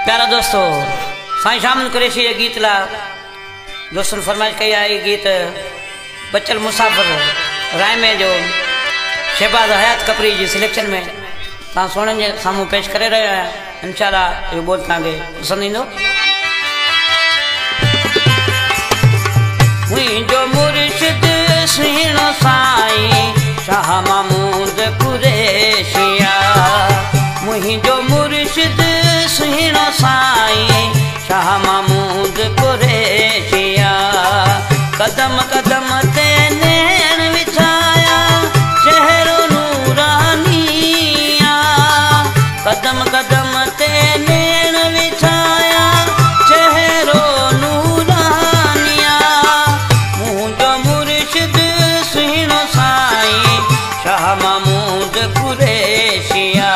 प्यारा दोस्तों, साईं शामिल कुरैशी ये गीत ला दोस्तों फरमाइश कई आई गीत बचल मुसाफिर राय में जो शहबाज हयात कपरी जी सिलेक्शन में तव्हां सोणनि जे साम्हूं पेश करे रहिया आहियां। इंशाअल्लाह इहो बोल तव्हांखे पसंदि ईंदो। मुंहिंजो मुर्शिद सुहिणो साईं शाह महमूद कुरैशिया, मुंहिंजो मुर्शिद सुहिणो साईं शाह महमूद कुरैशिया, कदम कदम ते नैण विछाया चेहरो नूरानिया, कदम कदम ते नैण विछाया चेहरो नूरानिया, मुंहिंजो मुर्शिद सुहिणो साईं शाह महमूद कुरैशिया,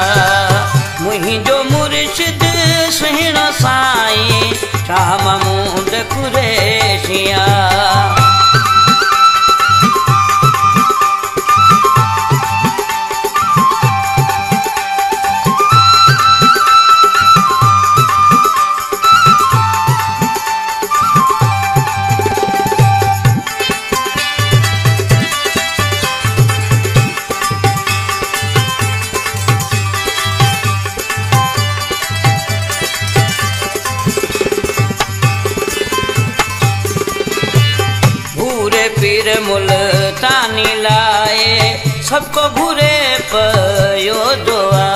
मुंहिंजो मुर्शिद सुहिणो साईं शाह महमूद कुरैशिया। पीर मुल्तानी लाए सबको घुरे पयो दुआ,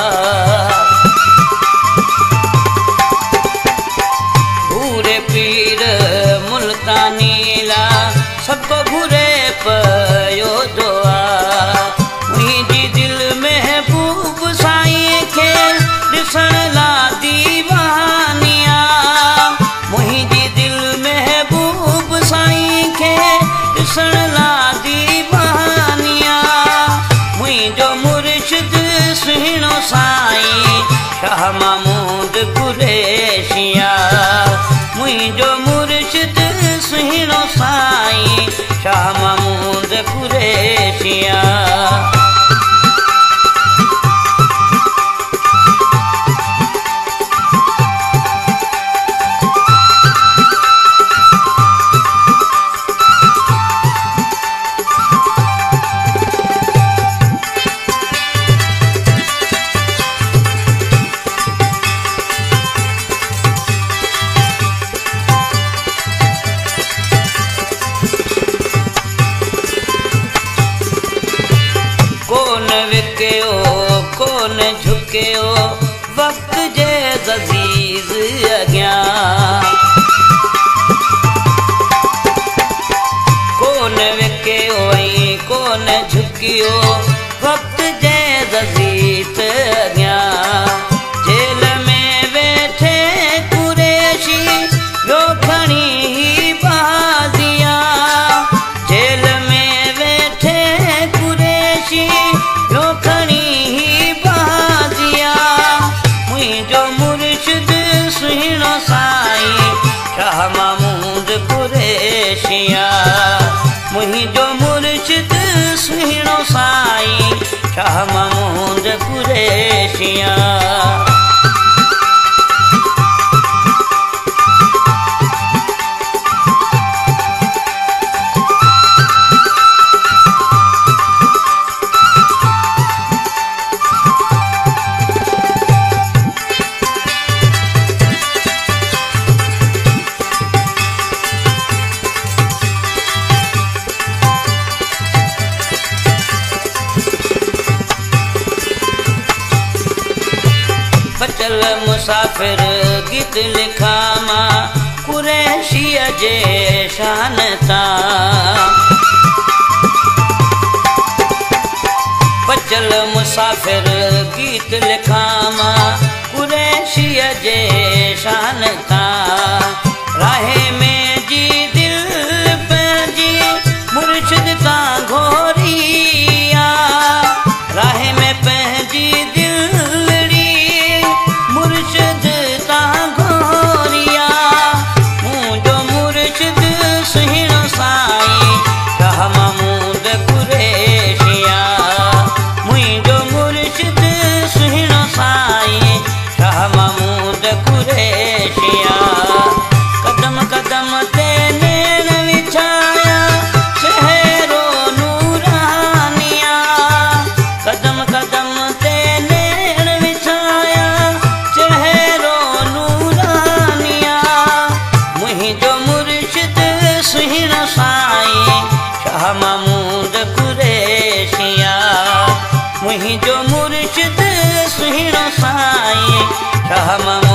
घूरे पीर मुल्तानी ला सबको घुरे पयो दुआ, मुंहिंजी दिल महबूब साईं खे ॾिसण ला दीवानिया, मुंहिंजी दिल महबूब साईं खे ॾिसण ला दीवानिया, मुंहिंजो मुर्शिद सुहिणो साईं शाह महमूद कुरैशिया, मुंहिंजो मुर्शिद सुहिणो साईं शाह महमूद कुरैशिया। कोन विकियो कोन झुकियो वक्त जे अज़ीज़ अॻियां, कोन विकियो ऐं कोन झुकियो वक्त जे अज़ीज़ अॻियां, जेल में वेठे कुरैशी ॿियो खणी ही बाज़िया, जेल में वेठे कुरैशी ॿियो खणी ही बाज़िया, मुंहिंजो मुर्शिद सुहिणो साईं शाह महमूद कुरैशिया, मुंहिंजो मुर्शिद सुहिणो साईं शाह महमूद कुरैशिया। बचल मुसाफिर गीत लिखा मां कुरैशीअ जे शान तां, बचल मुसाफिर गीत लिखा मां कुरैशीअ जे शान तां, राहे में जी दिल पंहिंजी मुर्शिद तां घोरिया, राहे में पंहिंजी दिल मुर्शिद तां घोरिया, मुंहिंजो मुर्शिद सुहिणो साईं शाह महमूद कुरैशिया, मुंहिंजो मुर्शिद सुहिणो साईं शाह महमूद कुरैशिया। रहम